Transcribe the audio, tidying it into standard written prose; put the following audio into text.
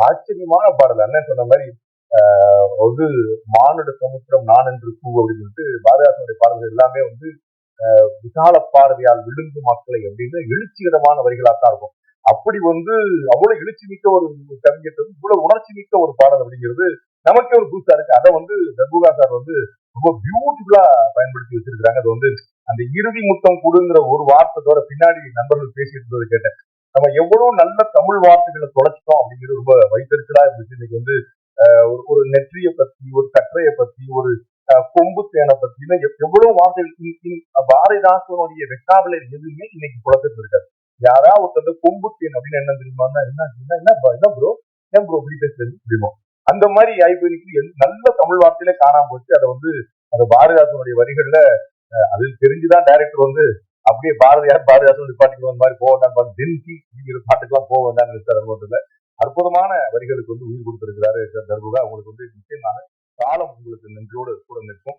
ஆச்சரியமான பாடல். அண்ணன் சொன்ன மாதிரி வந்து மானுட சமுத்திரம் நான் என்று பூ அப்படின்னு சொல்லிட்டு பாரதிதாசனுடைய பாடல்கள் எல்லாமே வந்து விசால பார்வையால் விழுந்து மக்களை அப்படின்னு எழுச்சிகரமான வரிகளாத்தான் இருக்கும். அப்படி வந்து அவ்வளவு எழுச்சி மிக்க ஒரு கவிஞர், இவ்வளவு உணர்ச்சி மிக்க ஒரு பாடல் அப்படிங்கிறது நமக்கே ஒரு புதுசா இருக்கு. அதை வந்து தர்புகா சார் வந்து ரொம்ப பியூட்டிஃபுல்லா பயன்படுத்தி வச்சிருக்காங்க. அது வந்து அந்த இறுதி முத்தம் கொடுங்கிற ஒரு வார்த்தையோட பின்னாடி நண்பர்கள் பேசிட்டு இருந்தது கேட்டேன். நம்ம எவ்வளவு நல்ல தமிழ் வார்த்தைகளை தொலைச்சிட்டோம் அப்படிங்கிறது ரொம்ப வைத்தறிச்சலா இருந்துச்சு. இன்னைக்கு வந்து ஒரு நெற்றியை பத்தி, ஒரு கற்றையை பத்தி, ஒரு கொம்பு தேனை பத்தின எவ்வளவு வார்த்தைகள் பாரதிதாசனுடைய வெக்காபுலரி எதுவுமே இன்னைக்கு புழக்கத்தில் இருக்காது. யாரா ஒருத்தர் கொம்பு தேன் அப்படின்னு என்ன தெரியுமா, என்ன ப்ரோ ஏன் ப்ரோ அப்படி பேசுறது அப்படிமோ அந்த மாதிரி ஆய்வு நல்ல தமிழ் வார்த்தையில காணாம போச்சு. அதை வந்து அந்த பாரதிதாசனுடைய வரிகள்ல அது தெரிஞ்சுதான் டைரக்டர் வந்து அப்படியே பாரதிதாசனுடைய பாட்டுக்கு வந்த மாதிரி போக வேண்டாம், டென்சி அப்படிங்கிற பாட்டுக்கெல்லாம் போக வேண்டாம்னு நினைச்சாரு. அற்புதமான வரிகளுக்கு வந்து உயிர் கொடுத்திருக்கிறாரு தர்புகா. உங்களுக்கு வந்து நிச்சயமாக காலம் உங்களுக்கு நன்றியோடு கூட நிற்கும்.